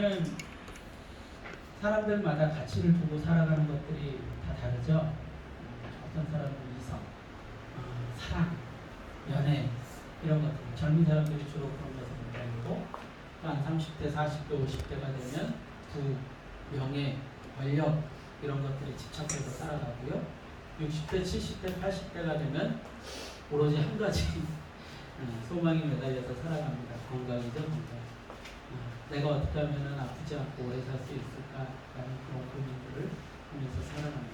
보면은 사람들마다 가치를 두고 살아가는 것들이 다 다르죠. 어떤 사람은 이성, 사랑, 연애 이런 것들. 젊은 사람들이 주로 그런 것을 얘기하고 한 30대, 40대, 50대가 되면 부, 명예, 권력 이런 것들에 집착해서 살아가고요. 60대, 70대, 80대가 되면 오로지 한 가지 소망이 매달려서 살아갑니다. 건강이죠, 건강. 내가 어떻게 하면 아프지 않고 오래 살 수 있을까라는 그런 고민들을 하면서 살아갑니다.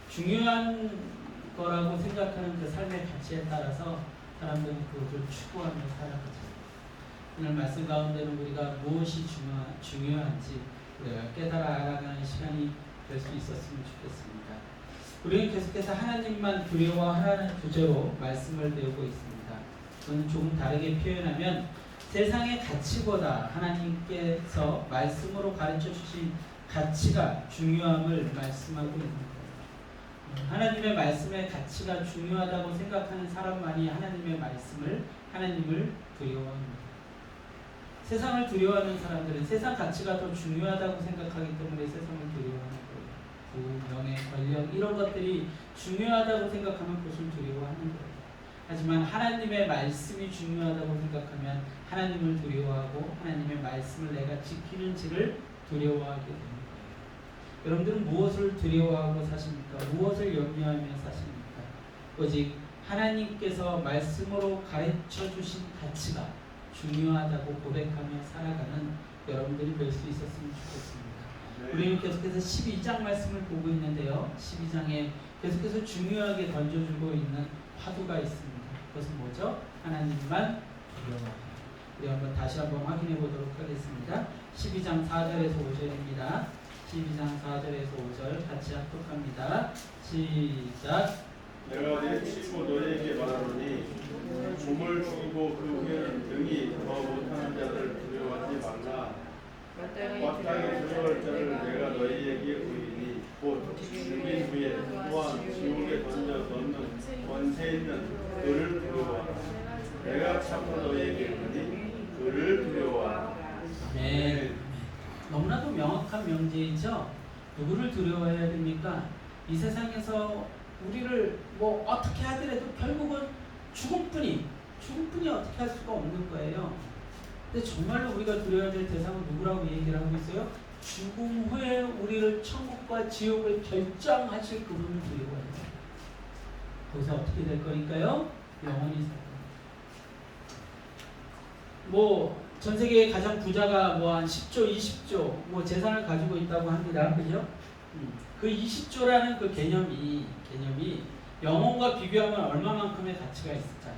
중요한 거라고 생각하는 그 삶의 가치에 따라서 사람들은 그것을 추구하며 살아가죠. 오늘 말씀 가운데는 우리가 무엇이 중요한지 우리가 깨달아 알아가는 시간이 될 수 있었으면 좋겠습니다. 우리는 계속해서 하나님만 두려워하라는 주제로 말씀을 배우고 있습니다. 저는 조금 다르게 표현하면 세상의 가치보다 하나님께서 말씀으로 가르쳐 주신 가치가 중요함을 말씀하고 있는 거예요. 하나님의 말씀의 가치가 중요하다고 생각하는 사람만이 하나님을 두려워합니다. 세상을 두려워하는 사람들은 세상 가치가 더 중요하다고 생각하기 때문에 세상을 두려워하는 거예요. 부, 명예, 권력 이런 것들이 중요하다고 생각하면 그것을 두려워하는 거예요. 하지만 하나님의 말씀이 중요하다고 생각하면 하나님을 두려워하고 하나님의 말씀을 내가 지키는지를 두려워하게 되는 거예요. 여러분들은 무엇을 두려워하고 사십니까? 무엇을 염려하며 사십니까? 오직 하나님께서 말씀으로 가르쳐 주신 가치가 중요하다고 고백하며 살아가는 여러분들이 될 수 있었으면 좋겠습니다. 우리는 계속해서 12장 말씀을 보고 있는데요. 12장에 계속해서 중요하게 던져주고 있는 화두가 있습니다. 그것은 뭐죠? 하나님만 두려워하라. 우리 다시 한번 확인해 보도록 하겠습니다. 12장 4절에서 5절입니다. 12장 4절에서 5절 같이 합독합니다. 시작. 내가 내 친구 너에게 말하노니 몸을 죽이고 그 후에는 등이 더 못하는 자를 두려워하지 말라. 마땅히 두려워할 자를 내가 너희에게 의리니 곧 죽인 후에 또한 지옥에 던져 넣는 권세 있는 그를 두려워하라. 내가 참고 너희에게 이르니 그를 두려워하라. 네. 너무나도 명확한 명제이죠. 누구를 두려워해야 됩니까? 이 세상에서 우리를 뭐 어떻게 하더라도 결국은 죽음뿐이 어떻게 할 수가 없는 거예요. 근데 정말로 우리가 두려워야 될 대상은 누구라고 얘기를 하고 있어요? 죽음 후에 우리를 천국과 지옥을 결정하실 그분을 두려워해야 돼요. 거기서 어떻게 될 거니까요? 영원히 살 거예요. 전 세계의 가장 부자가 한 10조, 20조 재산을 가지고 있다고 합니다. 그죠? 그 20조라는 그 개념이 영혼과 비교하면 얼마만큼의 가치가 있을까요?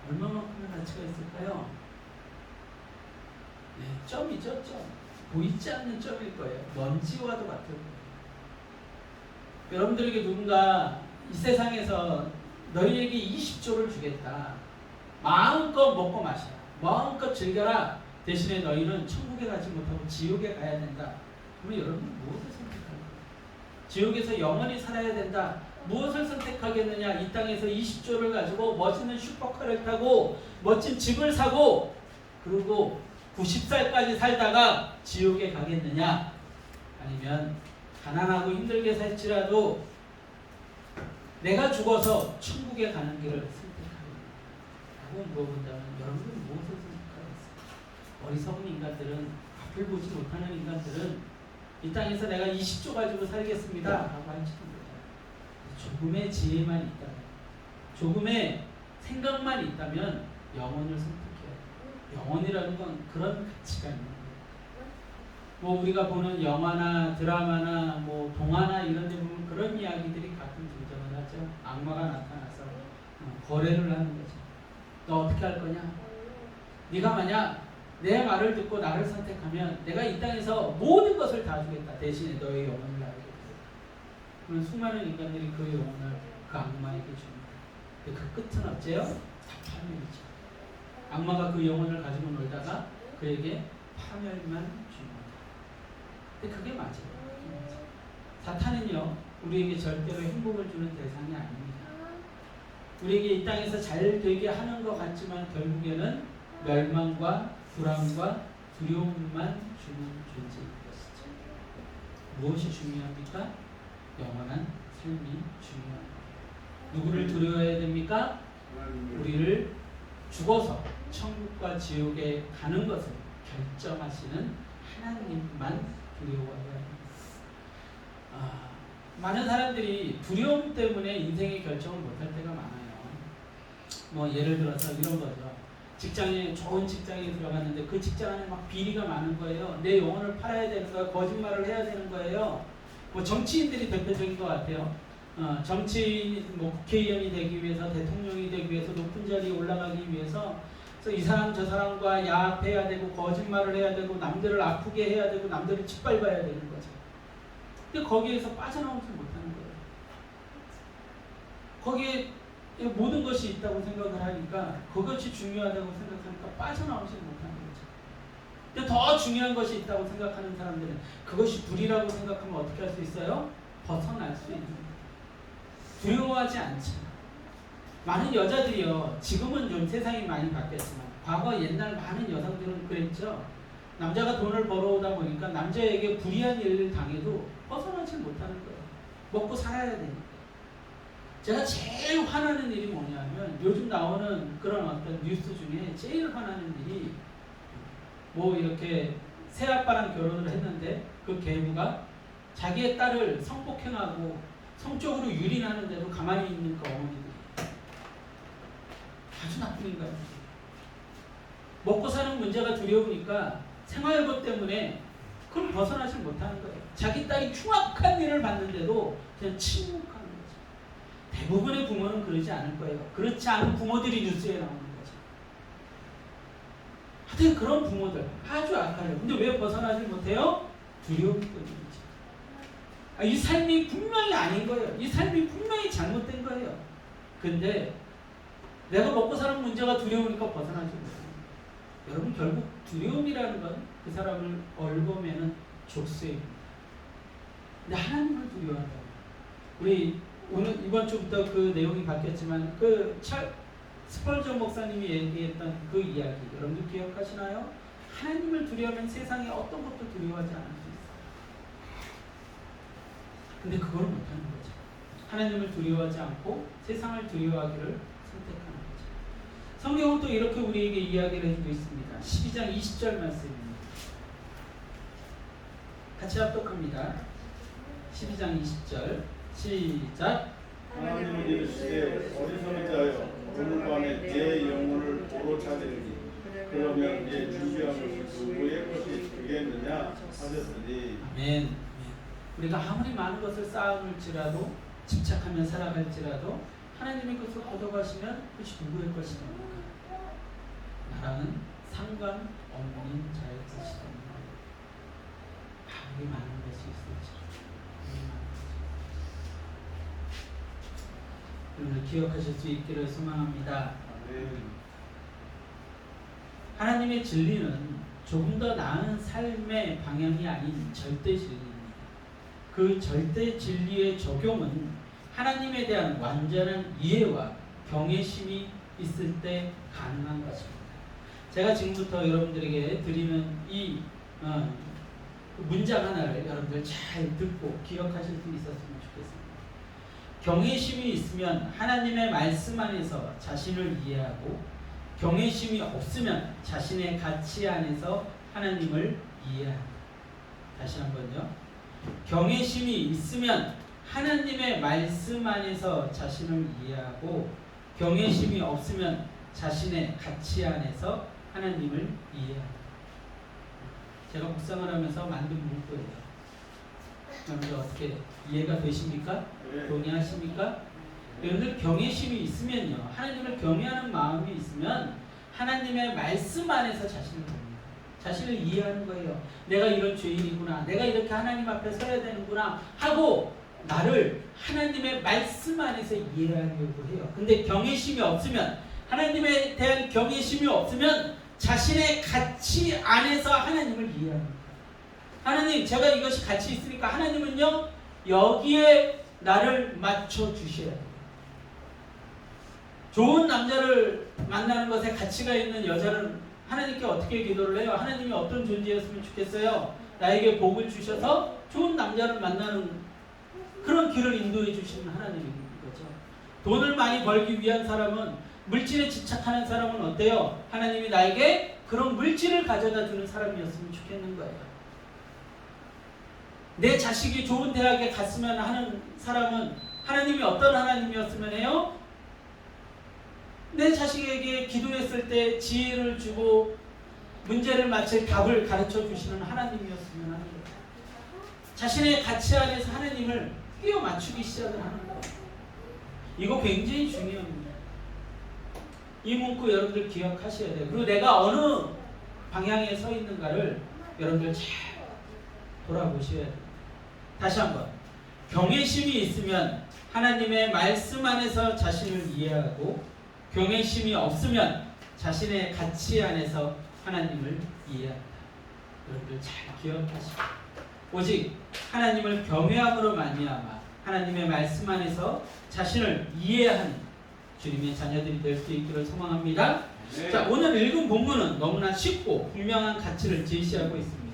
얼마만큼의 가치가 있을까요? 네, 점이죠, 점. 보이지 않는 점일 거예요. 먼지와도 같을 거예요. 여러분들에게 누군가 이 세상에서 너희에게 20조를 주겠다. 마음껏 먹고 마셔라. 마음껏 즐겨라. 대신에 너희는 천국에 가지 못하고 지옥에 가야 된다. 그러면 여러분은 무엇을 선택할까요? 지옥에서 영원히 살아야 된다. 무엇을 선택하겠느냐? 이 땅에서 20조를 가지고 멋있는 슈퍼카를 타고 멋진 집을 사고 그리고 90살까지 살다가 지옥에 가겠느냐? 아니면 가난하고 힘들게 살지라도 내가 죽어서 천국에 가는 길을 선택하겠느냐? 라고 물어본다면 여러분은 무엇을 선택하겠어요? 어리석은 인간들은 앞을 보지 못하는 인간들은 이 땅에서 내가 20조 가지고 살겠습니다 라고 할지도 몰라요. 조금의 지혜만 있다면, 조금의 생각만 있다면 영혼을 선택해야 돼요. 영혼이라는 건 그런 가치가 있는 거예요. 우리가 보는 영화나 드라마나 동화나 이런 데 보면 그런 이야기들이 가끔 등장을 하죠. 악마가 나타나서 거래를 하는 거죠. 너 어떻게 할 거냐? 네가 만약 내 말을 듣고 나를 선택하면 내가 이 땅에서 모든 것을 다 주겠다. 대신에 너의 영혼을 나에게. 그러면 수많은 인간들이 그 영혼을 그 악마에게 줍니다. 근데 그 끝은 어째요? 다 파멸이죠. 악마가 그 영혼을 가지고 놀다가 그에게 파멸만 줍니다. 근데 그게 맞아요. 사탄은요, 우리에게 절대로 행복을 주는 대상이 아닙니다. 우리에게 이 땅에서 잘 되게 하는 것 같지만 결국에는 멸망과 불안과 두려움만 주는 존재인 것이죠. 무엇이 중요합니까? 영원한 삶이 중요합니다. 누구를 두려워해야 됩니까? 우리를 죽어서 천국과 지옥에 가는 것을 결정하시는 하나님만 두려워해야 합니다. 많은 사람들이 두려움 때문에 인생의 결정을 못할 때가 많아요. 뭐 예를 들어서 이런 거죠. 좋은 직장에 들어갔는데 그 직장 안에 막 비리가 많은 거예요. 내 영혼을 팔아야 되는 거예요. 거짓말을 해야 되는 거예요. 뭐 정치인들이 대표적인 것 같아요. 정치인, 뭐 국회의원이 되기 위해서, 대통령이 되기 위해서, 높은 자리에 올라가기 위해서, 그래서 이 사람 저 사람과 야합해야 되고, 거짓말을 해야 되고, 남들을 아프게 해야 되고, 남들을 짓밟아야 되는 거죠. 근데 거기에서 빠져나오지 못하는 거예요. 거기에 모든 것이 있다고 생각을 하니까, 그것이 중요하다고 생각하니까 빠져나오지 못하는 거죠. 근데 더 중요한 것이 있다고 생각하는 사람들은 그것이 불이라고 생각하면 어떻게 할 수 있어요? 벗어날 수 있는 거예요. 두려워하지 않죠. 많은 여자들이요, 지금은 좀 세상이 많이 바뀌었지만 과거 옛날 많은 여성들은 그랬죠. 남자가 돈을 벌어오다 보니까 남자에게 불이한 일을 당해도 벗어나지 못하는 거예요. 먹고 살아야 되니까. 제가 제일 화나는 일이 뭐냐면, 요즘 나오는 그런 어떤 뉴스 중에 제일 화나는 일이, 뭐 이렇게 새아빠랑 결혼을 했는데 그 계부가 자기의 딸을 성폭행하고 성적으로 유린하는데도 가만히 있는 그 어머니들이 아주 나쁜 인간이에요. 먹고 사는 문제가 두려우니까 생활고 때문에 그걸 벗어나지 못하는 거예요. 자기 딸이 흉악한 일을 봤는데도 그냥 침묵하는 거죠. 대부분의 부모는 그러지 않을 거예요. 그렇지 않은 부모들이 뉴스에 나오는 거죠. 하여튼 그런 부모들 아주 악하죠. 근데 왜 벗어나지 못해요? 두려움 때문이죠. 이 삶이 분명히 아닌 거예요. 이 삶이 분명히 잘못된 거예요. 근데 내가 먹고 사는 문제가 두려우니까 벗어나지 못해요. 여러분, 결국 두려움이라는 건 그 사람을 얽어매는 족쇄입니다. 근데 하나님을 두려워한다고. 우리 오늘 이번 주부터 그 내용이 바뀌었지만 그 스펄전 목사님이 얘기했던 그 이야기 여러분들 기억하시나요? 하나님을 두려워하면 세상에 어떤 것도 두려워하지 않을 수 있어요. 근데 그걸 못하는 거죠. 하나님을 두려워하지 않고 세상을 두려워하기를 선택하는 거죠. 성경은 또 이렇게 우리에게 이야기를 해주고 있습니다. 12장 20절 말씀입니다. 같이 합독합니다. 12장 20절 시작. 하나님은 이르시되 어리석은 자여 오늘 밤에 내 영혼을 도로 찾으리니 그러면 내 준비한 것이 누구의 것이 되겠느냐 하셨으니. 아멘. 우리가 아무리 많은 것을 쌓아놓을지라도 집착하며 살아갈지라도 하나님의 것을 얻어가시면 그것이 누구의 것이 됩니까? 나랑은 상관없는 자의 것이 됩니다. 아무리 많은 것이 있을지라도 오늘 기억하실 수 있기를 소망합니다. 하나님의 진리는 조금 더 나은 삶의 방향이 아닌 절대 진리입니다. 그 절대 진리의 적용은 하나님에 대한 완전한 이해와 경외심이 있을 때 가능한 것입니다. 제가 지금부터 여러분들에게 드리는 이 문장 하나를 여러분들 잘 듣고 기억하실 수 있었으면 좋겠습니다. 경외심이 있으면 하나님의 말씀 안에서 자신을 이해하고, 경외심이 없으면 자신의 가치 안에서 하나님을 이해합니다. 다시 한번요. 경외심이 있으면 하나님의 말씀 안에서 자신을 이해하고, 경외심이 없으면 자신의 가치 안에서 하나님을 이해합니다. 제가 묵상을 하면서 만든 문구예요. 여러분들 어떻게 이해가 되십니까? 동의하십니까? 여러분들 경외심이 있으면요, 하나님을 경외하는 마음이 있으면 하나님의 말씀 안에서 자신을 봅니다. 자신을 이해하는 거예요. 내가 이런 죄인이구나, 내가 이렇게 하나님 앞에 서야 되는구나 하고 나를 하나님의 말씀 안에서 이해하려고 해요. 근데 경외심이 없으면, 하나님에 대한 경외심이 없으면 자신의 가치 안에서 하나님을 이해합니다. 하나님, 제가 이것이 가치 있으니까 하나님은요 여기에 나를 맞춰 주셔야 돼요. 좋은 남자를 만나는 것에 가치가 있는 여자를 하나님께 어떻게 기도를 해요? 하나님이 어떤 존재였으면 좋겠어요? 나에게 복을 주셔서 좋은 남자를 만나는 그런 길을 인도해 주시는 하나님인 거죠. 돈을 많이 벌기 위한 사람은, 물질에 집착하는 사람은 어때요? 하나님이 나에게 그런 물질을 가져다 주는 사람이었으면 좋겠는 거예요. 내 자식이 좋은 대학에 갔으면 하는 사람은 하나님이 어떤 하나님이었으면 해요? 내 자식에게 기도했을 때 지혜를 주고 문제를 맞힐 답을 가르쳐 주시는 하나님이었으면 하는 거예요. 자신의 가치 안에서 하나님을 끼워 맞추기 시작을 하는 거예요. 이거 굉장히 중요합니다. 이 문구 여러분들 기억하셔야 돼요. 그리고 내가 어느 방향에 서 있는가를 여러분들 잘 돌아보셔야 돼요. 다시 한번, 경외심이 있으면 하나님의 말씀 안에서 자신을 이해하고, 경외심이 없으면 자신의 가치 안에서 하나님을 이해한다. 여러분들 잘 기억하시고, 오직 하나님을 경외함으로 말미암아 하나님의 말씀 안에서 자신을 이해하는 주님의 자녀들이 될 수 있기를 소망합니다. 네. 자, 오늘 읽은 본문은 너무나 쉽고 분명한 가치를 제시하고 있습니다.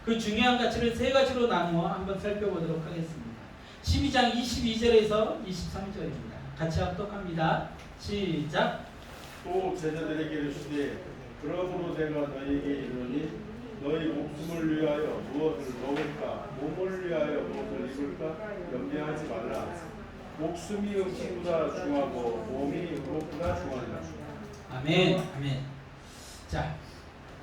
그 중요한 가치를 세 가지로 나누어 한번 살펴보도록 하겠습니다. 12장 22절에서 23절입니다. 같이 합독합니다. 시작. 또 제자들에게 이르시되 그러므로 내가 너희에게 이르노니 너희 목숨을 위하여 무엇을 먹을까 몸을 위하여 무엇을 입을까 염려하지 말라. 목숨이 음식보다 중하고 몸이 의복보다 중하니라. 아멘. 아멘. 자,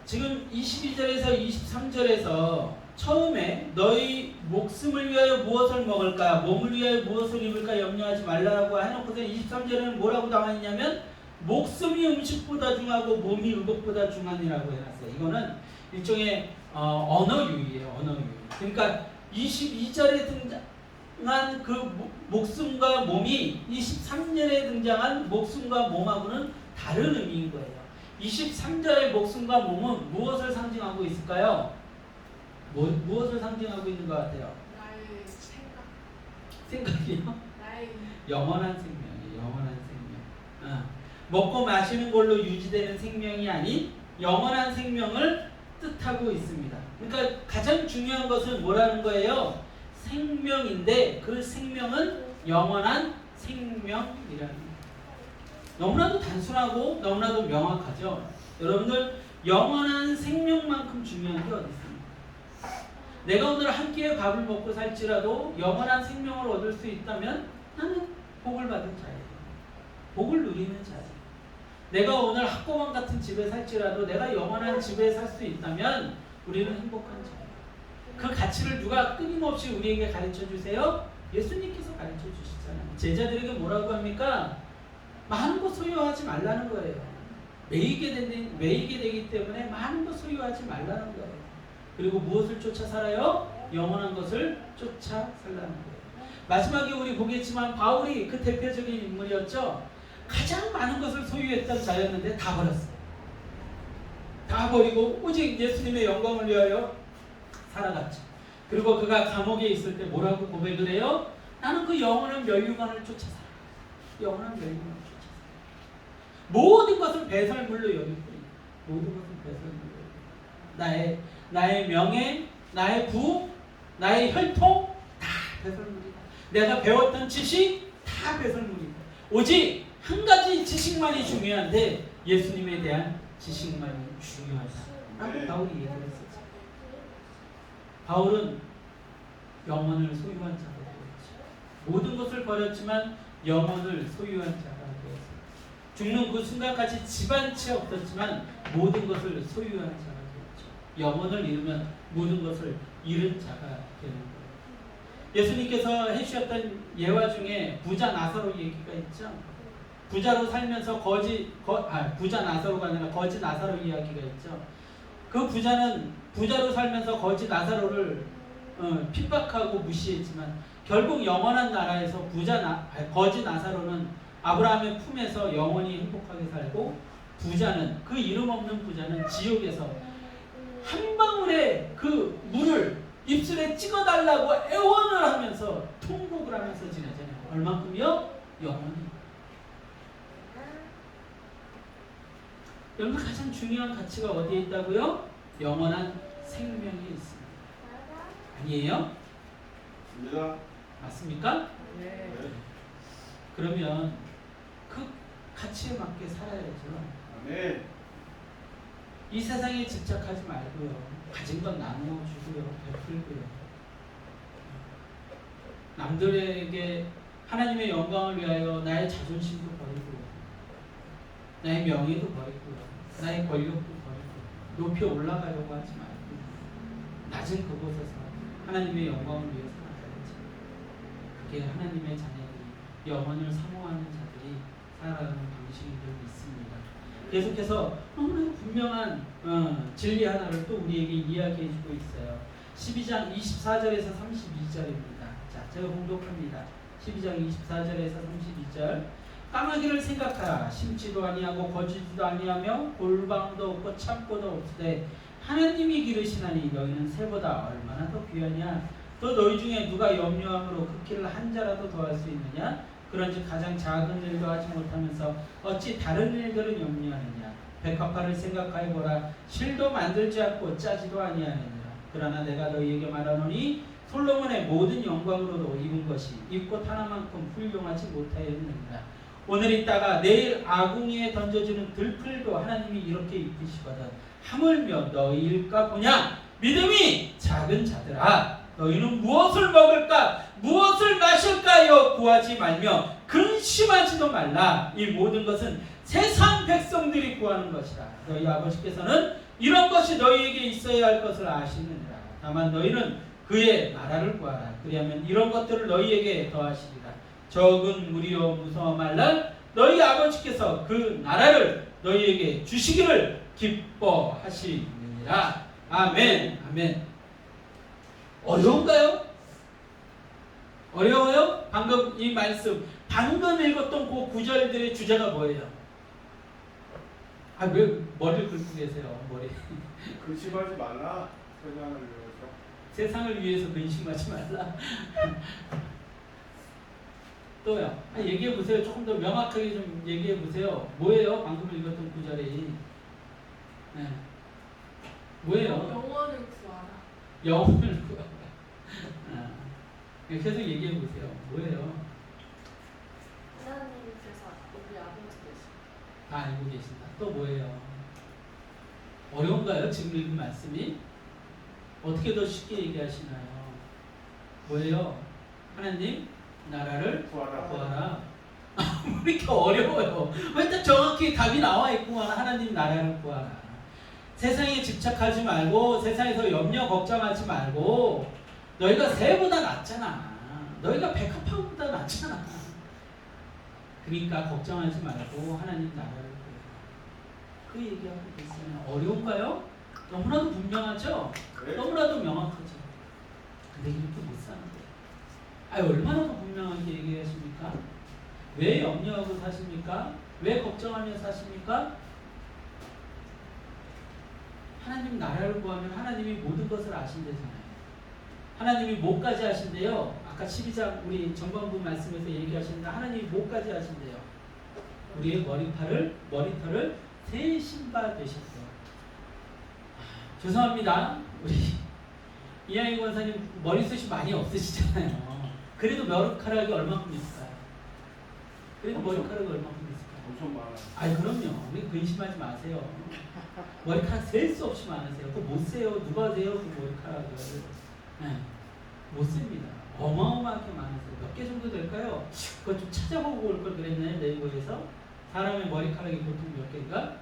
지금 22절에서 23절에서 처음에 너희 목숨을 위하여 무엇을 먹을까, 몸을 위하여 무엇을 입을까 염려하지 말라고 해놓고서 23절에는 뭐라고 나와 있냐면 목숨이 음식보다 중하고 몸이 의복보다 중하니라고 해놨어요. 이거는 일종의 언어 유희예요. 언어 유희. 그러니까 22절에 등장한 그 목숨과 몸이 23절에 등장한 목숨과 몸하고는 다른 의미인 거예요. 23절의 목숨과 몸은 무엇을 상징하고 있을까요? 무엇을 상징하고 있는 것 같아요? 나의 생각. 생각이요? 나의 영원한 생명이에요. 영원한 생명. 먹고 마시는 걸로 유지되는 생명이 아닌 영원한 생명을 뜻하고 있습니다. 그러니까 가장 중요한 것은 뭐라는 거예요? 생명인데 그 생명은 영원한 생명이라는 거예요. 너무나도 단순하고 너무나도 명확하죠. 여러분들, 영원한 생명만큼 중요한 게 어디 있습니까? 내가 오늘 한 끼의 밥을 먹고 살지라도 영원한 생명을 얻을 수 있다면 나는 복을 받은 자예요. 복을 누리는 자예요. 내가 오늘 학고방 같은 집에 살지라도 내가 영원한 집에 살 수 있다면 우리는 행복한 자예요. 그 가치를 누가 끊임없이 우리에게 가르쳐 주세요? 예수님께서 가르쳐 주시잖아요. 제자들에게 뭐라고 합니까? 많은 것 소유하지 말라는 거예요. 매이게 되기 때문에 많은 것 소유하지 말라는 거예요. 그리고 무엇을 쫓아 살아요? 영원한 것을 쫓아 살라는 거예요. 마지막에 우리 보겠지만 바울이 그 대표적인 인물이었죠. 가장 많은 것을 소유했던 자였는데 다 버렸어요. 다 버리고 오직 예수님의 영광을 위하여 살아갔죠. 그리고 그가 감옥에 있을 때 뭐라고 고백을 해요? 나는 그 영원한 멸류관을 쫓아 살아. 영원한 멸류관을 쫓아 살아. 모든 것을 배설물로 여길 뿐이야. 모든 것을 배설물로 여길. 나의 명예, 나의 부, 나의 혈통 다 배설물이다. 내가 배웠던 지식 다 배설물이다. 오직 한 가지 지식만이 중요한데 예수님에 대한 지식만이 중요하다. 라고 바울이 얘기를 했었죠. 바울은 영혼을 소유한 자가 되었죠. 모든 것을 버렸지만 영혼을 소유한 자가 되었어요. 죽는 그 순간까지 집안 채 없었지만 모든 것을 소유한 자가 되었죠. 영혼을 잃으면 모든 것을 잃은 자가 되는 거예요. 예수님께서 해주셨던 예화 중에 부자 나사로 얘기가 있죠. 부자로 살면서 부자 나사로가 아니라 거지 나사로 이야기가 있죠. 그 부자는 부자로 살면서 거지 나사로를 핍박하고 무시했지만 결국 영원한 나라에서 거지 나사로는 아브라함의 품에서 영원히 행복하게 살고, 부자는, 그 이름 없는 부자는 지옥에서 한 방울의 그 물을 입술에 찍어달라고 애원을 하면서 통곡을 하면서 지내잖아요. 얼만큼이요? 영원히. 여러분 가장 중요한 가치가 어디에 있다고요? 영원한 생명이 있습니다. 아니에요? 입니다. 맞습니까? 네. 그러면 그 가치에 맞게 살아야죠. 아멘. 이 세상에 집착하지 말고요. 가진 건 나누어주고요. 베풀고요. 남들에게 하나님의 영광을 위하여 나의 자존심도 버리고 나의 명예도 버리고요. 나의 권력도 버리고 높이 올라가려고 하지 말고 낮은 그곳에서 하나님의 영광을 위해서 살아야지. 그게 하나님의 자녀들이 영혼을 사모하는 자들이 살아가는 방식이 되고 있습니다. 계속해서 너무나 분명한 진리 하나를 또 우리에게 이야기해주고 있어요. 12장 24절에서 32절입니다. 자, 제가 공독합니다. 12장 24절에서 32절. 까마귀를 생각하라. 심지도 아니하고 거주지도 아니하며 골방도 없고 창고도 없으되 하나님이 기르시나니 너희는 새보다 얼마나 더 귀하냐. 또 너희 중에 누가 염려함으로 그 길을 한 자라도 더할 수 있느냐. 그런즉 가장 작은 일도 하지 못하면서 어찌 다른 일들은 염려하느냐. 백합화를 생각하여 보라. 실도 만들지 않고 짜지도 아니하느니라. 그러나 내가 너희에게 말하노니 솔로몬의 모든 영광으로도 입은 것이 입고 하나만큼 훌륭하지 못하였느니라. 오늘 있다가 내일 아궁이에 던져주는 들풀도 하나님이 이렇게 입히시거든. 하물며 너희일까 보냐. 믿음이 작은 자들아, 너희는 무엇을 먹을까 무엇을 마실까요 구하지 말며 근심하지도 말라. 이 모든 것은 세상 백성들이 구하는 것이라. 너희 아버지께서는 이런 것이 너희에게 있어야 할 것을 아시느니라. 다만 너희는 그의 나라를 구하라. 그리하면 이런 것들을 너희에게 더하시리라. 적은 무리여 무서워 말라. 너희 아버지께서 그 나라를 너희에게 주시기를 기뻐하시느니라. 아멘. 아멘. 어려운가요? 어려워요? 방금 이 말씀, 방금 읽었던 그 구절들의 주제가 뭐예요? 아, 왜 머리를 긁고 계세요? 머리. 근심하지 말라. 세상을 위해서. 세상을 위해서 근심하지 말라. 또요. 아, 얘기해 보세요. 조금 더 명확하게 좀 얘기해 보세요. 뭐예요? 방금 읽었던 구절이. 네. 뭐예요? 영원을 구하라. 영혼을 구하라. 아, 계속 얘기해 보세요. 뭐예요? 하나님께서 우리 아버지께서 다 알고 계신다. 또 뭐예요? 어려운가요? 지금 읽은 말씀이? 어떻게 더 쉽게 얘기하시나요? 뭐예요? 하나님 나라를 구하라. 왜 이렇게 어려워요? 왜 딱 정확히 답이 나와 있구만. 하나님 나라를 구하라. 세상에 집착하지 말고 세상에서 염려 걱정하지 말고 너희가 새보다 낫잖아. 너희가 백합화보다 낫잖아. 그러니까 걱정하지 말고 하나님 나라를 구하라. 그 얘기하고 있어요. 어려운가요? 너무나도 분명하죠? 네. 너무나도 명확하죠? 근데 이렇게 못 사는 거예요. 아, 얼마나 더 분명하게 얘기하십니까? 왜 염려하고 사십니까? 왜 걱정하며 사십니까? 하나님 나라를 구하면 하나님이 모든 것을 아신대잖아요. 하나님이 뭐까지 아신대요? 아까 12장 우리 전반부 말씀에서 얘기하시는데 하나님이 뭐까지 아신대요? 우리의 머리털을 새 신바 되셨대요. 죄송합니다. 우리 이하이 권사님 머리숱이 많이 없으시잖아요. 그래도 머리카락이 얼마큼 있을까요? 그래도 머리카락이 얼마큼 있을까요? 엄청 많아요. 아니 그럼요. 우리 근심하지 마세요. 머리카락 셀 수 없이 많으세요. 그거 못 세요. 누가 세요? 그 머리카락을. 네. 못 셉니다. 어마어마하게 많으세요. 몇 개 정도 될까요? 그거 좀 찾아보고 올 걸 그랬나요? 네이버에서. 사람의 머리카락이 보통 몇 개인가?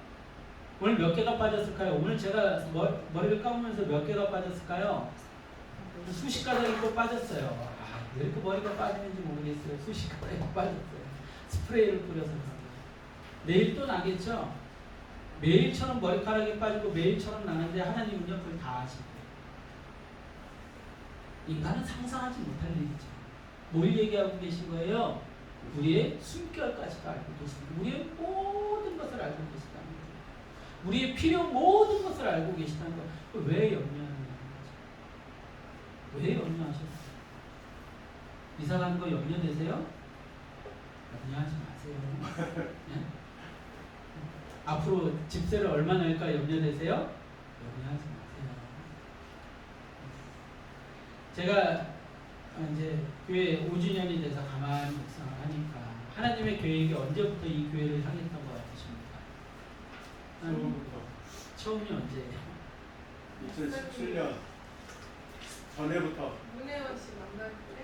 오늘 몇 개가 빠졌을까요? 오늘 제가 머리를 감으면서 몇 개가 빠졌을까요? 수십 가닥이 또 빠졌어요. 아, 왜 이렇게 머리가 빠지는지 모르겠어요. 수십 가닥이 빠졌어요. 스프레이를 뿌려서. 내일 또 나겠죠? 매일처럼 머리카락이 빠지고 매일처럼 나는데 하나님은요 그걸 다 아십니다. 인간은 상상하지 못할 일이죠. 뭘 얘기하고 계신 거예요? 우리의 숨결까지도 알고 계십니다. 우리의 모든 것을 알고 계시다는 거예요. 우리의 필요 모든 것을 알고 계시다는 거예요. 왜 염려하는 거죠? 왜 염려하셨어요? 이사 가는 거 염려되세요? 염려하지 마세요. 네? 앞으로 집세를 얼마 낼까 염려되세요? 염려하지 마세요. 제가 이제 교회 5주년이 돼서 가만히 묵상을 하니까 하나님의 계획이 언제부터 이 교회를 향했던 것 같으십니까? 처음부터 처음이 언제예요? 2017년 전에부터 문혜원 씨 만날 때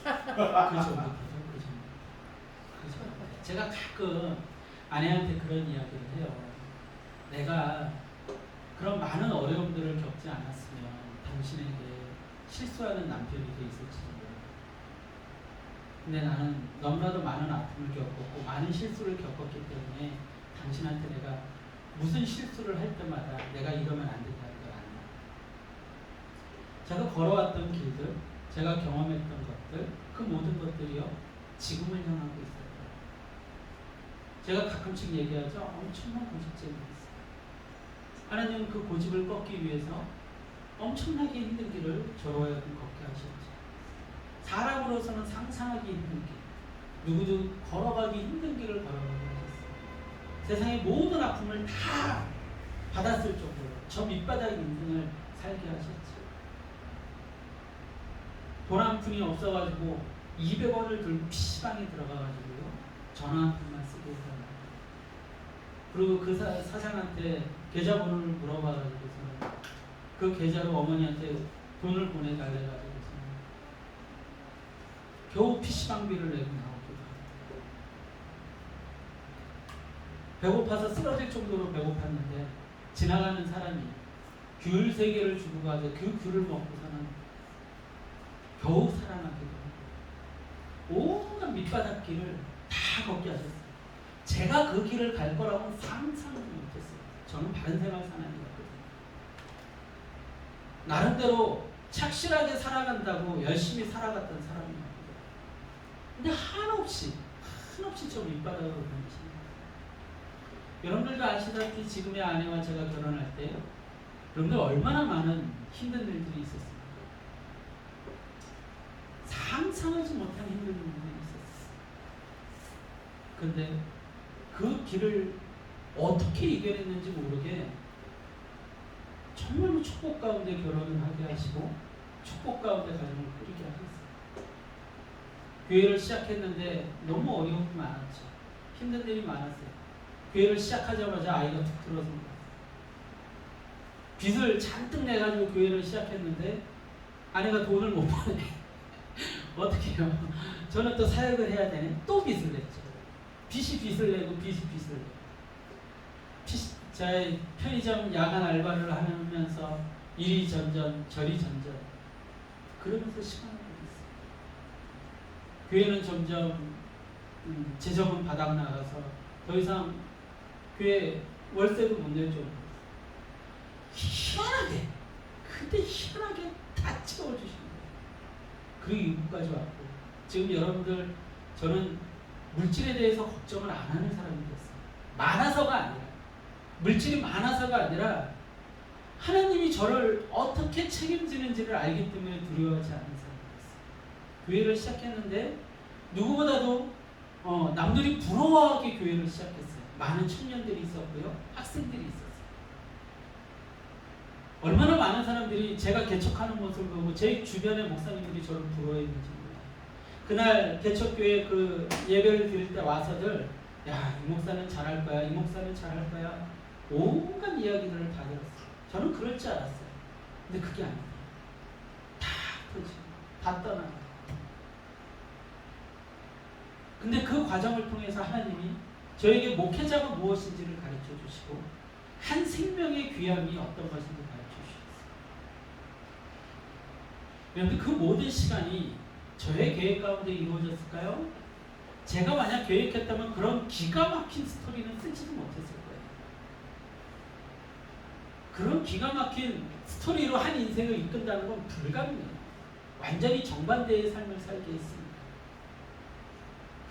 그 전부터죠. 제가 가끔 아내한테 그런 이야기를 해요. 내가 그런 많은 어려움들을 겪지 않았으면 당신에게 실수하는 남편이 돼 있을지도 모르겠다. 근데 나는 너무나도 많은 아픔을 겪었고 많은 실수를 겪었기 때문에 당신한테 내가 무슨 실수를 할 때마다 내가 이러면 안 된다는 걸 안다. 제가 걸어왔던 길들, 제가 경험했던 것들, 그 모든 것들이요 지금을 향하고 있어요. 제가 가끔씩 얘기하죠. 엄청난 고집쟁이 있어요. 하나님은 그 고집을 꺾기 위해서 엄청나게 힘든 길을 저로 하여금 걷게 하셨죠. 사람으로서는 상상하기 힘든 길, 누구도 걸어가기 힘든 길을 걸어가게 하셨어요. 세상의 모든 아픔을 다 받았을 정도로 저 밑바닥 인생을 살게 하셨죠. 돈 한 푼이 없어가지고 200원을 들고 PC방에 들어가가지고요 전화 한 푼만 쓰고 있어요. 그리고 그 사장한테 계좌번호를 물어봐가지고서는 그 계좌로 어머니한테 돈을 보내달래가지고서는 겨우 PC방비를 내고 나오기도 하고 배고파서 쓰러질 정도로 배고팠는데 지나가는 사람이 귤 3개를 주고 가서 그 귤을 먹고서는 겨우 살아나기도 하고 온갖 밑바닥 길을 다 걷게 하셨어요. 제가 그 길을 갈 거라고는 상상도 못했어요. 저는 바른 생활 사나이였거든요. 나름대로 착실하게 살아간다고 열심히 살아갔던 사람이었거든요. 근데 한없이 저 밑바닥으로 던지십니다. 여러분들도 아시다시피 지금의 아내와 제가 결혼할 때 여러분들 얼마나 많은 힘든 일들이 있었습니까? 상상하지 못한 힘든 일들이 있었어요. 근데 그 길을 어떻게 이겨냈는지 모르게 정말로 축복 가운데 결혼을 하게 하시고 축복 가운데 가정을 꾸리게 하셨어요. 교회를 시작했는데 너무 어려움이 많았죠. 힘든 일이 많았어요. 교회를 시작하자마자 아이가 툭 들어선 거예요. 빚을 잔뜩 내가지고 교회를 시작했는데 아내가 돈을 못 버네. 어떻게 해요? 저는 또 사역을 해야 되네. 또 빚을 냈죠. 빚이 빚을 내고 빚이 빚을 내고 제 편의점 야간 알바를 하면서 이리 전전 저리 전전 그러면서 시간을 보냈어요. 교회는 점점 재정은 바닥 나가서 더 이상 교회 월세도 못 낼 정도. 희한하게 근데 희한하게 다 채워주신 거예요. 그 이후까지 왔고 지금 여러분들 저는 물질에 대해서 걱정을 안 하는 사람이 됐어요. 많아서가 아니라 물질이 많아서가 아니라 하나님이 저를 어떻게 책임지는지를 알기 때문에 두려워하지 않는 사람이 됐어요. 교회를 시작했는데 누구보다도 남들이 부러워하게 교회를 시작했어요. 많은 청년들이 있었고요. 학생들이 있었어요. 얼마나 많은 사람들이 제가 개척하는 모습을 보고 제 주변의 목사님들이 저를 부러워했는지 몰라요. 그날 개척교회 그 예배를 드릴 때 와서들 야, 이 목사는 잘할 거야. 이 목사는 잘할 거야. 온갖 이야기들을 다 들었어요. 저는 그럴 줄 알았어요. 근데 그게 아니에요. 다 터지고 다 떠나고. 근데 그 과정을 통해서 하나님이 저에게 목회자가 무엇인지를 가르쳐 주시고 한 생명의 귀함이 어떤 것인지 가르쳐 주셨어요. 그런데 그 모든 시간이 저의 계획 가운데 이루어졌을까요? 제가 만약 계획했다면 그런 기가 막힌 스토리는 쓰지도 못했을 거예요. 그런 기가 막힌 스토리로 한 인생을 이끈다는 건 불가능해요. 완전히 정반대의 삶을 살게 했습니다.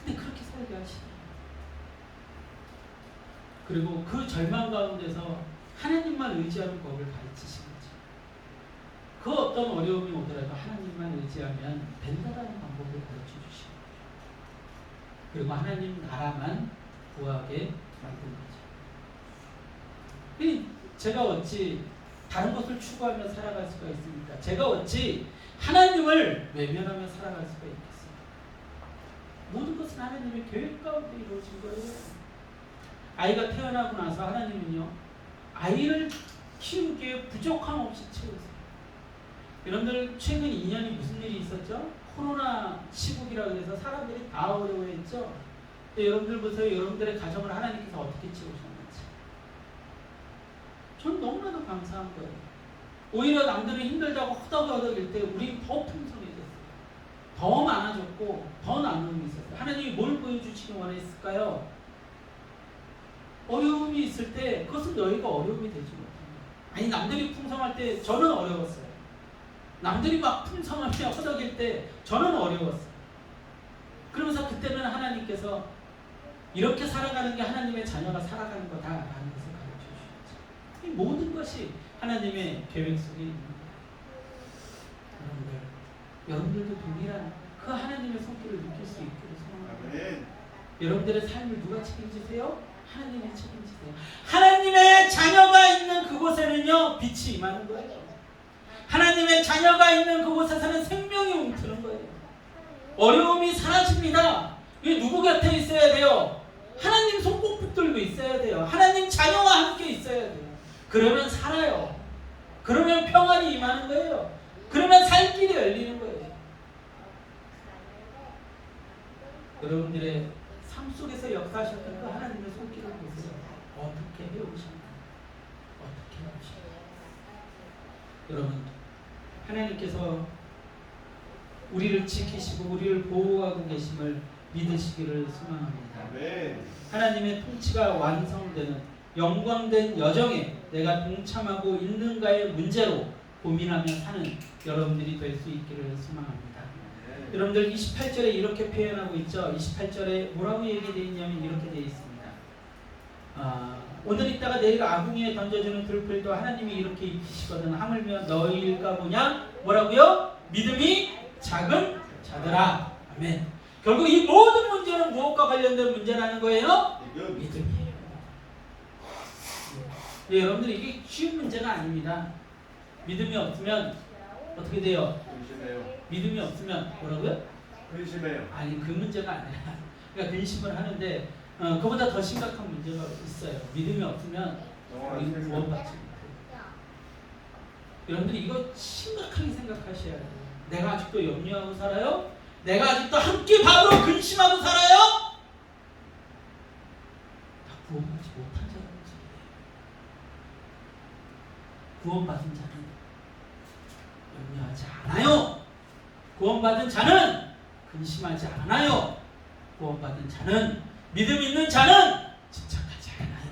근데 그렇게 살게 하시더라고요. 그리고 그 절망 가운데서 하나님만 의지하는 법을 가르치신 거죠. 그 어떤 어려움이 오더라도 하나님만 의지하면 된다라는 방법을 가르쳐 주시고 그리고 하나님 나라만 구하게 만든 거죠. 제가 어찌 다른 것을 추구하며 살아갈 수가 있습니까? 제가 어찌 하나님을 외면하며 살아갈 수가 있겠습니까? 모든 것은 하나님의 계획 가운데 이루어진 거예요. 아이가 태어나고 나서 하나님은요, 아이를 키우기에 부족함 없이 채우세요. 여러분들 최근 2년이 무슨 일이 있었죠? 코로나 시국이라 그래서 사람들이 다 어려워했죠. 근데 여러분들 보세요. 여러분들의 가정을 하나님께서 어떻게 채우셨는지. 전 너무나도 감사한 거예요. 오히려 남들은 힘들다고 허덕허덕일 때 우리 더 풍성해졌어요. 더 많아졌고 더 나눔이 있었어요. 하나님이 뭘 보여주시기 원했을까요? 어려움이 있을 때 그것은 너희가 어려움이 되지 못합니다. 아니 남들이 풍성할 때 저는 어려웠어요. 남들이 막 풍성하며 허덕일 때 저는 어려웠어요. 그러면서 그때는 하나님께서 이렇게 살아가는 게 하나님의 자녀가 살아가는 거다라는 것을 가르쳐 주셨죠. 이 모든 것이 하나님의 계획 속에 있는 거예요. 여러분들도 동일한 그 하나님의 손길을 느낄 수 있기를 소망합니다. 여러분들의 삶을 누가 책임지세요? 하나님이 책임지세요. 하나님의 자녀가 있는 그곳에는요, 빛이 임하는 거예요. 하나님의 자녀가 있는 그곳에서는 생명이 움트는 거예요. 어려움이 사라집니다. 왜 누구 곁에 있어야 돼요? 하나님 손 꼭 붙들고 있어야 돼요. 하나님 자녀와 함께 있어야 돼요. 그러면 살아요. 그러면 평안이 임하는 거예요. 그러면 살 길이 열리는 거예요. 여러분들의 삶 속에서 역사하셨던 그 하나님의 손길을 보세요. 어떻게 해오셨나요? 어떻게 해오셨나요? 여러분, 하나님께서 우리를 지키시고 우리를 보호하고 계심을 믿으시기를 소망합니다. 하나님의 통치가 완성되는 영광된 여정에 내가 동참하고 있는가의 문제로 고민하며 사는 여러분들이 될 수 있기를 소망합니다. 여러분들 28절에 이렇게 표현하고 있죠. 28절에 뭐라고 얘기되어 있냐면 이렇게 되어 있습니다. 오늘 있다가 내일 아궁이에 던져주는 들풀도 하나님이 이렇게 입히시거든. 하물며 너희가 뭐냐? 뭐라고요? 믿음이 작은 자들아. 아멘. 결국 이 모든 문제는 무엇과 관련된 문제라는 거예요? 믿음이에요. 네, 여러분들 이게 쉬운 문제가 아닙니다. 믿음이 없으면 어떻게 돼요? 근심해요. 믿음이 없으면 뭐라고요? 근심해요. 아니 그 문제가 아니라 그러니까 근심을 하는데 그보다 더 심각한 문제가 있어요. 믿음이 없으면 우리는 구원받지 못해요. 여러분들이 이거 심각하게 생각하셔야 돼요. 내가 아직도 염려하고 살아요? 내가 아직도 함께 밥으로 근심하고 살아요? 다 구원받지 못한 자라는 소리예요. 구원받은 자는 염려하지 않아요. 구원받은 자는 근심하지 않아요. 구원받은 자는 믿음 있는 자는 집착하지 않아요.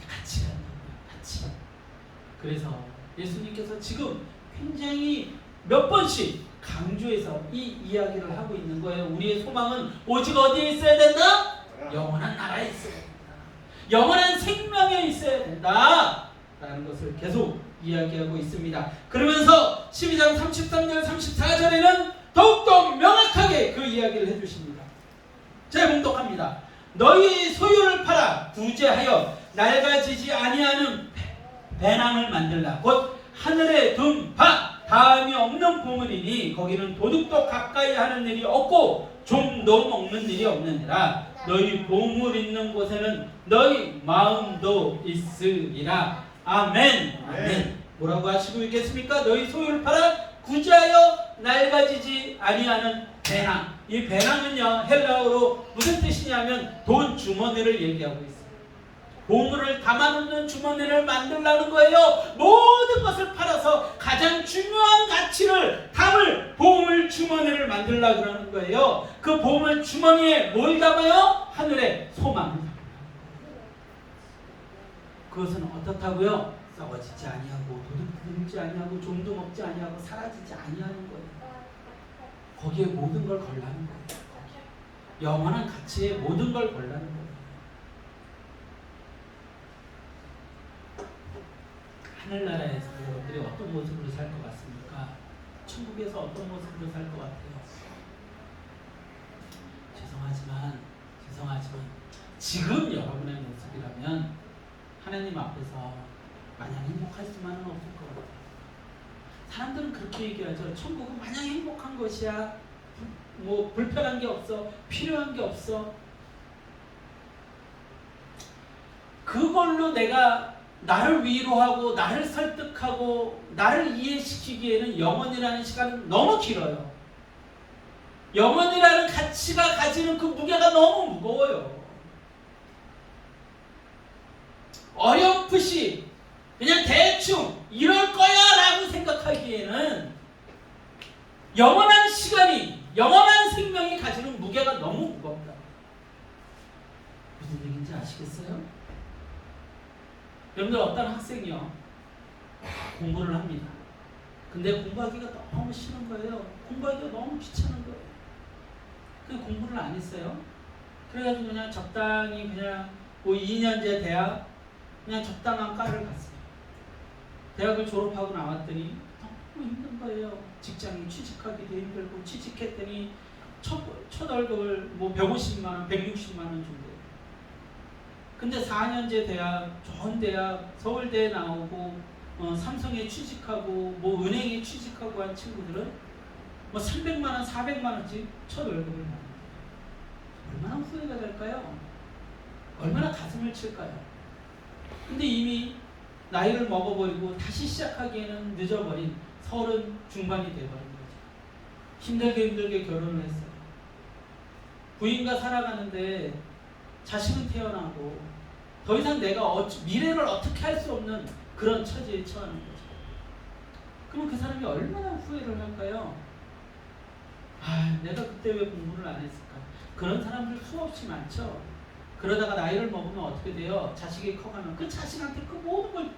같이 가는 거예요. 같이. 그래서 예수님께서 지금 굉장히 몇 번씩 강조해서 이 이야기를 하고 있는 거예요. 우리의 소망은 오직 어디에 있어야 된다? 영원한 나라에 있어야 된다. 영원한 생명에 있어야 된다. 라는 것을 계속 이야기하고 있습니다. 그러면서 12장 33절 34절에는 더욱더 명확하게 그 이야기를 해주십니다. 제가 봉독합니다. 너희 소유를 팔아 구제하여 낡아지지 아니하는 배낭을 만들라. 곧 하늘에 둔 바 다음이 없는 보물이니 거기는 도둑도 가까이 하는 일이 없고 좀도 먹는 일이 없느니라. 너희 보물 있는 곳에는 너희 마음도 있으리라. 아멘. 아멘. 뭐라고 하시고 있겠습니까? 너희 소유를 팔아 구제하여 낡아지지 아니하는 배낭. 이 배낭은요 헬라어로 무슨 뜻이냐면 돈 주머니를 얘기하고 있어요. 보물을 담아놓는 주머니를 만들라는 거예요. 모든 것을 팔아서 가장 중요한 가치를 담을 보물 주머니를 만들라고 하는 거예요. 그 보물 주머니에 뭘 담아요? 하늘의 소망을 담아요. 그것은 어떻다고요? 썩어지지 아니하고 도둑질지 아니하고 좀도 먹지 아니하고 사라지지 아니하는 거예요. 거기에 모든 걸 걸라는 거예요. 거기에. 영원한 가치에 모든 걸 걸라는 거예요. 하늘나라에서 여러분들이 어떤 모습으로 살 것 같습니까? 천국에서 어떤 모습으로 살 것 같아요? 죄송하지만 지금 여러분의 모습이라면 하나님 앞에서 마냥 행복할 수만은 없을 것 같아요. 사람들은 그렇게 얘기하죠. 천국은 마냥 행복한 것이야. 뭐 불편한 게 없어. 필요한 게 없어. 그걸로 내가 나를 위로하고 나를 설득하고 나를 이해시키기에는 영혼이라는 시간은 너무 길어요. 영혼이라는 가치가 가지는 그 무게가 너무 무거워요. 어렴풋이 그냥 대충 이럴 거야 라고 생각하기에는 영원한 시간이, 영원한 생명이 가지는 무게가 너무 무겁다. 무슨 얘기인지 아시겠어요? 여러분들 어떤 학생이요 공부를 합니다. 근데 공부하기가 너무 싫은 거예요. 공부하기가 너무 귀찮은 거예요. 그래서 공부를 안 했어요. 그래가지고 그냥 적당히 그냥 뭐 2년제 대학 그냥 적당한 과를 갔어요. 대학을 졸업하고 나왔더니 너무 힘든 거예요. 직장에 취직하기도 힘들고 취직했더니 첫 월급을 뭐 150만 원, 160만 원 준대요. 근데 4년제 대학, 좋은 대학, 서울대에 나오고 삼성에 취직하고 뭐 은행에 취직하고 한 친구들은 뭐 300만 원, 400만 원씩 첫 월급을 받는다. 얼마나 후회가 될까요? 얼마나 가슴을 칠까요? 근데 이미 나이를 먹어버리고 다시 시작하기에는 늦어버린 30 중반이 돼버린 거죠. 힘들게 결혼을 했어요. 부인과 살아가는데 자식은 태어나고 더 이상 내가 미래를 어떻게 할 수 없는 그런 처지에 처하는 거죠. 그럼 그 사람이 얼마나 후회를 할까요? 아, 내가 그때 왜 공부를 안 했을까? 그런 사람들 수없이 많죠. 그러다가 나이를 먹으면 어떻게 돼요? 자식이 커가면 그 자식한테 그 모든 걸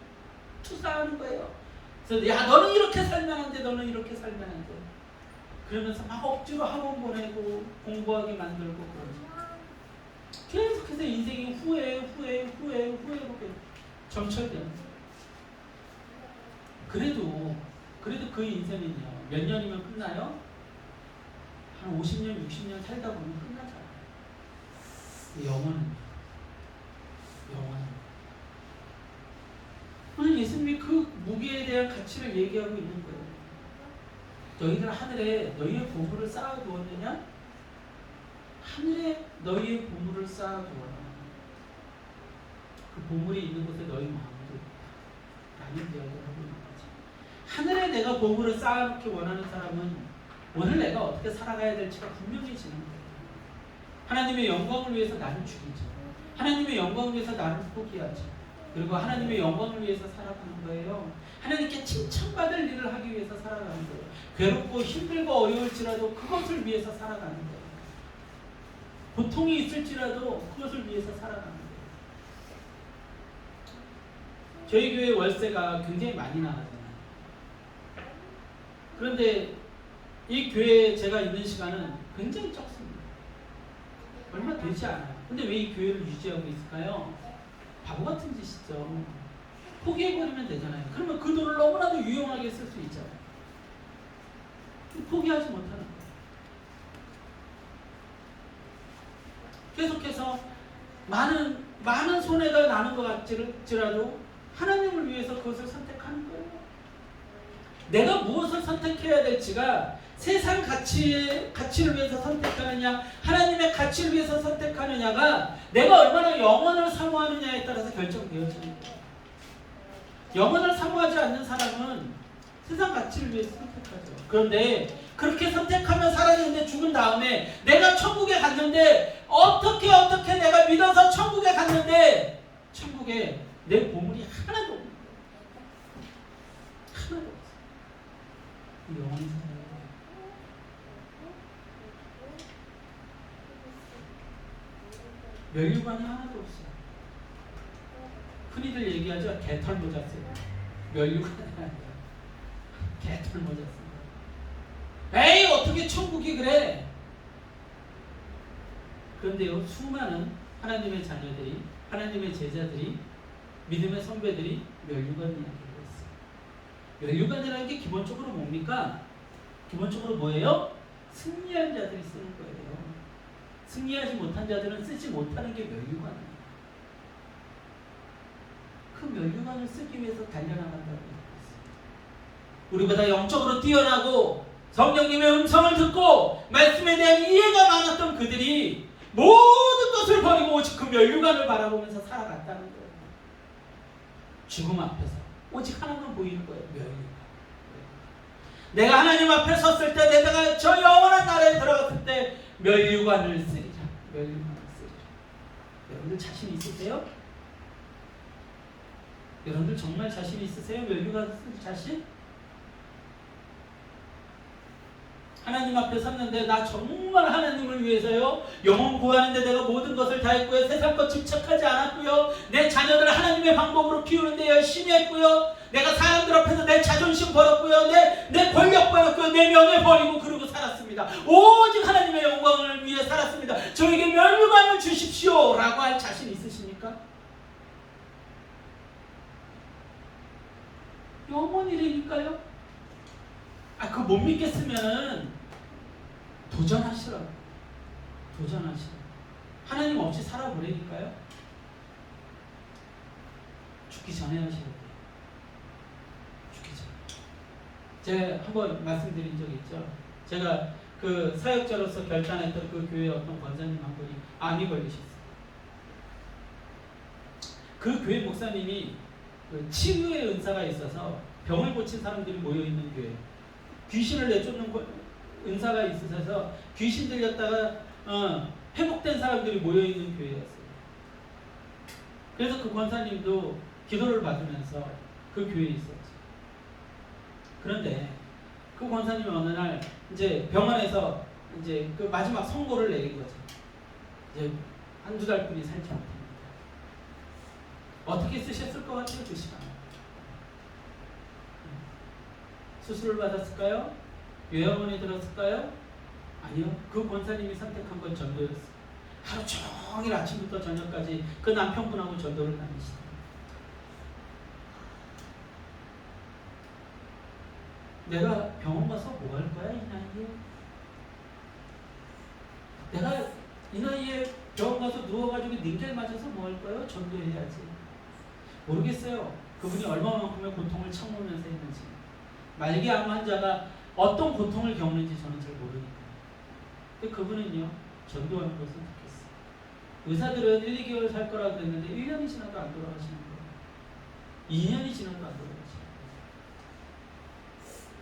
투사하는 거예요. 그래서 야, 너는 이렇게 살면 안 돼, 너는 이렇게 살면 안 돼. 그러면서 막 억지로 학원 보내고 공부하게 만들고 그러죠. 계속해서 인생이 후회로 점철되는 거예요. 그래도 그 인생은요, 몇 년이면 끝나요? 한 50년, 60년 살다 보면 끝나잖아요. 영원은 오늘 예수님이 그 무게에 대한 가치를 얘기하고 있는 거예요. 너희들 하늘에 너희의 보물을 쌓아두었느냐? 하늘에 너희의 보물을 쌓아두어라. 그 보물이 있는 곳에 너희 마음도 있다. 라는 이야기를 하고 있는 거죠. 하늘에 내가 보물을 쌓아놓기 원하는 사람은 오늘 내가 어떻게 살아가야 될지가 분명해지는 거예요. 하나님의 영광을 위해서 나를 죽이죠. 하나님의 영광을 위해서 나를 포기하죠. 그리고 하나님의 영광을 위해서 살아가는 거예요. 하나님께 칭찬받을 일을 하기 위해서 살아가는 거예요. 괴롭고 힘들고 어려울지라도 그것을 위해서 살아가는 거예요. 고통이 있을지라도 그것을 위해서 살아가는 거예요. 저희 교회 월세가 굉장히 많이 나가잖아요. 그런데 이 교회에 제가 있는 시간은 굉장히 적습니다. 얼마 되지 않아요. 근데 왜 이 교회를 유지하고 있을까요? 바보 같은 짓이죠. 포기해버리면 되잖아요. 그러면 그 돈을 너무나도 유용하게 쓸 수 있잖아요. 포기하지 못하는 거예요. 계속해서 많은 손해가 나는 것 같지라도 하나님을 위해서 그것을 선택하는 거예요. 내가 무엇을 선택해야 될지가 세상 가치를 위해서 선택하느냐, 하나님의 가치를 위해서 선택하느냐가 내가 얼마나 영혼을 사모하느냐에 따라서 결정되어지는 거예요. 영혼을 사모하지 않는 사람은 세상 가치를 위해서 선택하죠. 그런데 그렇게 선택하며 살았는데 죽은 다음에 내가 천국에 갔는데 어떻게 내가 믿어서 천국에 갔는데 천국에 내 보물이 하나도 없는 거예요. 하나도 없어요. 영원히 살아야 돼요. 면류관이 하나도 없어요. 흔히들 얘기하죠. 개털 모자 쓰고. 면류관이 아니라 개털 모자 쓰고. 에이, 어떻게 천국이 그래? 그런데요, 수많은 하나님의 자녀들이, 하나님의 제자들이, 믿음의 선배들이 면류관 이야기를 했어요. 면류관이라는 게 기본적으로 뭡니까? 기본적으로 뭐예요? 승리한 자들이 쓰는 거예요. 승리하지 못한 자들은 쓰지 못하는 게 면류관이에요. 그 면류관을 쓰기 위해서 달려나간다고 했습니다. 우리보다 영적으로 뛰어나고 성령님의 음성을 듣고 말씀에 대한 이해가 많았던 그들이 모든 것을 버리고 오직 그 면류관을 바라보면서 살아갔다는 거예요. 죽음 앞에서 오직 하나만 보이는 거예요. 면류관. 내가 하나님 앞에 섰을 때, 내가 저 영원한 나라에 들어갔을 때 면류관을 쓰리라. 면류관을 쓰리라. 여러분들 자신 있으세요? 여러분들 정말 자신 있으세요? 면류관 쓸 자신? 하나님 앞에 섰는데 나 정말 하나님을 위해서요, 영혼 구하는데 내가 모든 것을 다 했고요, 세상 것 집착하지 않았고요, 내 자녀들을 하나님의 방법으로 키우는데 열심히 했고요, 내가 사람들 앞에서 내 자존심 버렸고요, 내 권력 버렸고요, 내 명예 버리고 그러고 살았습니다. 오직 하나님의 영광을 위해 살았습니다. 저에게 면류관을 주십시오 라고 할 자신 있으십니까? 영원이라니까요. 그거 못 믿겠으면은 도전하시라고. 하나님 없이 살아보라니까요. 죽기 전에 하시라고. 죽기 전에. 제가 한번 말씀드린 적이 있죠. 제가 그 사역자로서 결단했던 그 교회 어떤 권사님 한 분이 암이 걸리셨어요. 그 교회 목사님이 그 치유의 은사가 있어서 병을 고친 사람들이 모여있는 교회, 귀신을 내쫓는 은사가 있으셔서 귀신 들렸다가 회복된 사람들이 모여있는 교회였어요. 그래서 그 권사님도 기도를 받으면서 그 교회에 있었죠. 그런데 그 권사님이 어느 날 이제 병원에서 이제 그 마지막 선고를 내린 거죠. 이제 한두 달뿐이 살지 못합니다. 어떻게 쓰셨을 것 같아요, 그 시간? 수술을 받았을까요? 요양원에 들었을까요? 아니요. 그 권사님이 선택한 건 전도였어요. 하루 종일 아침부터 저녁까지 그 남편분하고 전도를 다니시더라고요. 내가 병원 가서 뭐 할 거야, 이 나이에? 내가 이 나이에 병원 가서 누워가지고 닌겔 맞아서 뭐 할 거예요? 전도해야지. 모르겠어요. 그분이 얼마만큼의 고통을 참으면서 했는지. 말기암 환자가 어떤 고통을 겪는지 저는 잘 모르니까. 근데 그분은요, 전도하는 것을 선택했어요. 의사들은 1, 2개월 살 거라고 그랬는데 1년이 지나도 안 돌아가시는 거예요. 2년이 지나도 안 돌아가시는 거예요.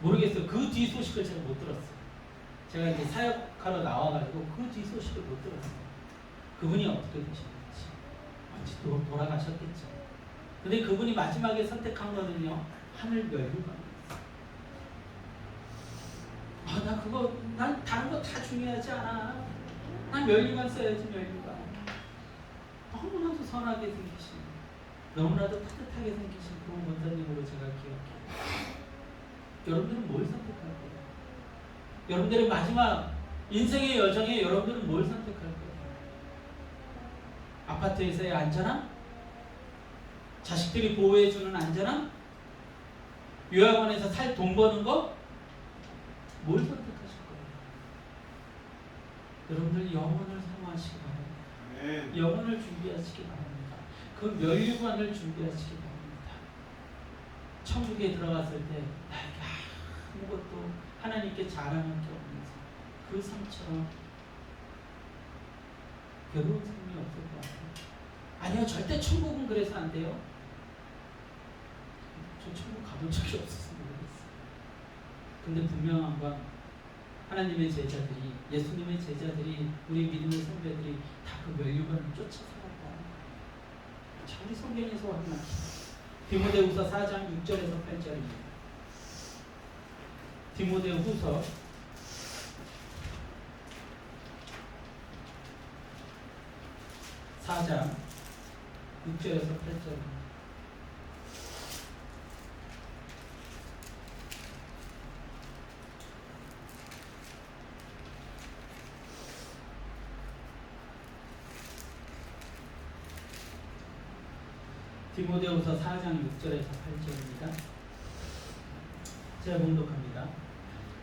모르겠어요. 그 뒤 소식을 제가 못 들었어요. 제가 이제 사역하러 나와가지고 그 뒤 소식을 못 들었어요. 그분이 어떻게 되셨는지. 아직 돌아가셨겠죠. 근데 그분이 마지막에 선택한 거는요, 하늘 멸류관. 난 다른 거 다 중요하지 않아. 난 멸류관 써야지, 멸류관. 너무나도 선하게 생기신, 너무나도 따뜻하게 생기신 그런 원장님으로 제가 기억해요. 여러분들은 뭘 선택할 거예요? 여러분들의 마지막 인생의 여정에 여러분들은 뭘 선택할 거예요? 아파트에서의 안전함? 자식들이 보호해주는 안전함? 요양원에서 살 돈 버는 거? 뭘 선택하실 거예요? 여러분들 영혼을 사모하시기 바랍니다. 영혼을 준비하시기 바랍니다. 그 멸류관을 준비하시기 바랍니다. 천국에 들어갔을 때 나에게 아무것도 하나님께 자랑할 게 없면서 그 삶처럼 괴로운 삶이 없을 것 같아요. 아니요, 절대 천국은 그래서 안 돼요. 저 천국 가본 적이 없어서 모르겠어요. 근데 분명한 건 하나님의 제자들이, 예수님의 제자들이, 우리 믿음의 선배들이 다 그 멸류관을 쫓아 살았다. 자, 우리 성경에서 확인합시다. 디모데후서 4장 6절에서 8절입니다. 디모데후서 4장 6절에서 8절입니다. 디모데후서 4장 6절에서 8절입니다. 제가 봉독합니다.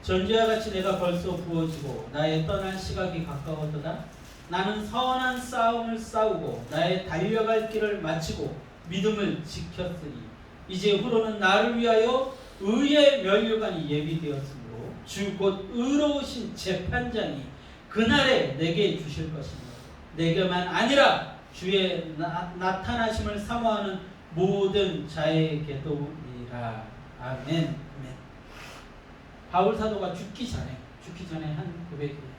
전주와 같이 내가 벌써 부어지고 나의 떠날 시각이 가까웠도다. 나는 선한 싸움을 싸우고 나의 달려갈 길을 마치고 믿음을 지켰으니 이제 후로는 나를 위하여 의의 면류관이 예비되었으므로 주 곧 의로우신 재판장이 그날에 내게 주실 것입니다. 내게만 아니라 주의 나타나심을 사모하는 모든 자에게도니라. 아멘. 아멘. 바울 사도가 죽기 전에 한 고백이에요.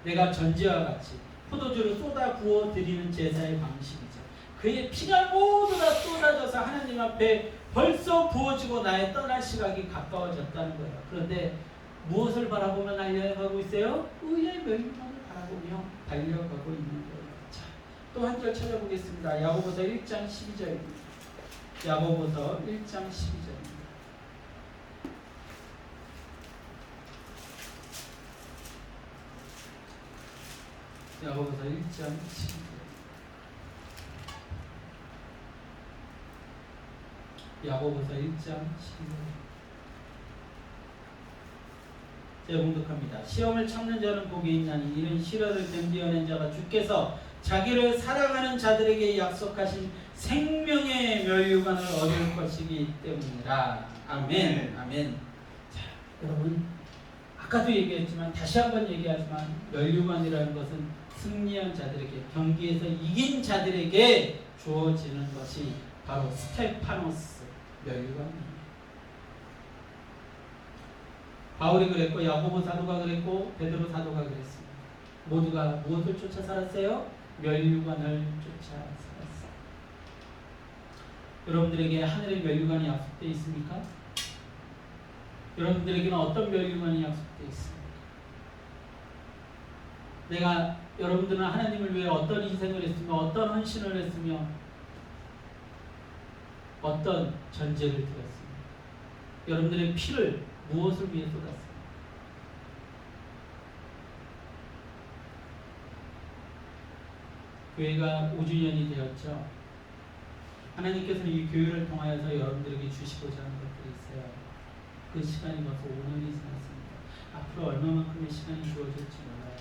내가 전지와 같이 포도주를 쏟아 부어 드리는 제사의 방식이죠. 그의 피가 모두 다 쏟아져서 하나님 앞에 벌써 부어지고 나의 떠날 시각이 가까워졌다는 거예요. 그런데 무엇을 바라보며 달려가고 있어요? 의의 멸망을 바라보며 달려가고 있는 거예요. 자, 또 한 절 찾아보겠습니다. 야고보서 1장 12절입니다. 야고보서 1장 12절입니다. 야고보서 1장 12절. 야고보서 1장 12절. 제가 봉독합니다. 시험을 참는 자는 복이 있나니 이는 시련을 견디어낸 자가 주께서 자기를 사랑하는 자들에게 약속하신 생명의 멸류관을 얻을 것이기 때문이라. 아멘. 아멘. 자, 여러분 아까도 얘기했지만 다시 한번 얘기하지만 멸류관이라는 것은 승리한 자들에게, 경기에서 이긴 자들에게 주어지는 것이 바로 스테파노스 멸류관입니다. 바울이 그랬고 야고보 사도가 그랬고 베드로 사도가 그랬습니다. 모두가 무엇을 쫓아 살았어요? 멸류관을 쫓아 살았어요. 여러분들에게 하늘의 멸류관이 약속되어 있습니까? 여러분들에게는 어떤 멸류관이 약속되어 있습니까? 내가 여러분들은 하나님을 위해 어떤 희생을 했으며 어떤 헌신을 했으며 어떤 전제를 드렸습니까? 여러분들의 피를 무엇을 위해 쏟았습니까? 교회가 5주년이 되었죠. 하나님께서는 이 교회를 통하여서 여러분들에게 주시고자 하는 것들이 있어요. 그 시간이 벌써 5년이 지났습니다. 앞으로 얼마만큼의 시간이 주어질지 몰라요.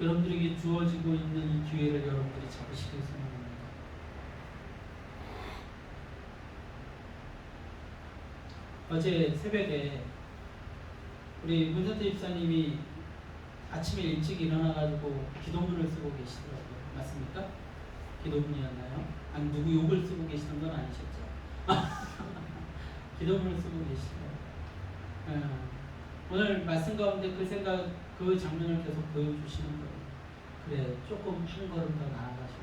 여러분들에게 주어지고 있는 이 기회를 여러분들이 잡으시길 소망합니다. 어제 새벽에 우리 문선태 집사님이 아침에 일찍 일어나가지고 기도문을 쓰고 계시더라고요. 맞습니까? 기도문이었나요? 아니 누구 욕을 쓰고 계시는 건 아니셨죠? 기도문을 쓰고 계시더라고요. 오늘 말씀 가운데 그 생각, 그 장면을 계속 보여주시는 거예요. 그래, 조금 한 걸음 더 나아가시고,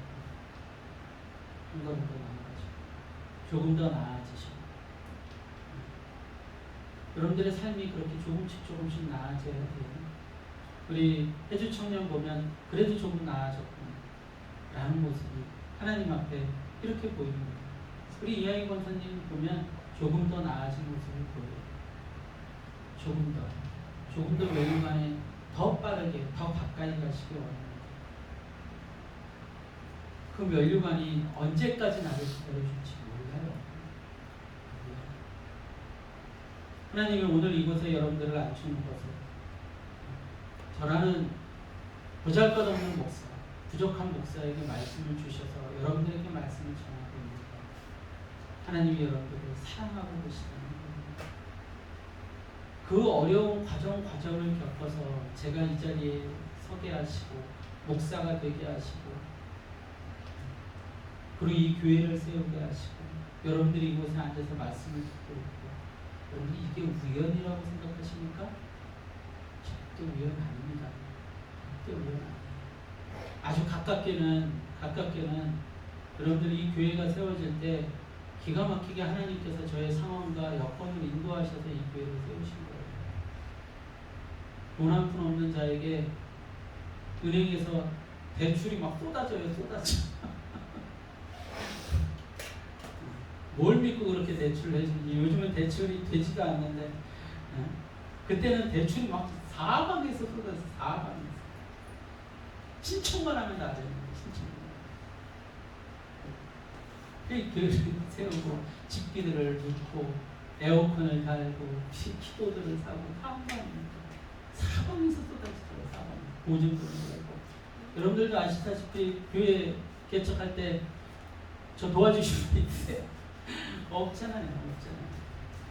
한 걸음 더 나아가시고, 조금 더 나아지시고. 여러분들의 삶이 그렇게 조금씩 나아져야 돼요. 우리 해주 청년 보면 그래도 조금 나아졌구나 라는 모습이 하나님 앞에 이렇게 보입니다. 우리 이하이 권사님 보면 조금 더 나아진 모습을 보여요. 조금 더 멸류관에 더 빠르게 더 가까이 가시기 원합니다. 그 멸류관이 언제까지 나를 기다려줄지 몰라요. 하나님이 오늘 이곳에 여러분들을 앉히는 것을 저라는 보잘것없는 목사, 부족한 목사에게 말씀을 주셔서 여러분들에게 말씀을 전하고 있습니다. 하나님이 여러분들을 사랑하고 계시다는 겁니다. 그 어려운 과정을 겪어서 제가 이 자리에 서게 하시고 목사가 되게 하시고 그리고 이 교회를 세우게 하시고 여러분들이 이곳에 앉아서 말씀을 듣고 있고 여러분 이게 우연이라고 생각하십니까? 절대 우연 아닙니다. 절대 우연 아닙니다. 아주 가깝게는 여러분들이 이 교회가 세워질 때 기가 막히게 하나님께서 저의 상황과 여건을 인도하셔서 이 교회를 세우신 거예요. 돈 한 푼 없는 자에게 은행에서 대출이 막 쏟아져. 뭘 믿고 그렇게 대출을 해주는지. 요즘은 대출이 되지도 않는데 그때는 대출이 막 사방에서 쏟아져. 사방에서 신청만 하면 다 되는 거예요. 신청만. 교회를 세우고 집기들을 넣고 에어컨을 달고 키보드를 사고 다 한다니까. 사방에서 쏟아지더라고요. 사방. 보증금도 그렇고. 여러분들도 아시다시피 교회 개척할 때 저 도와주신 분 있으세요? 없잖아요.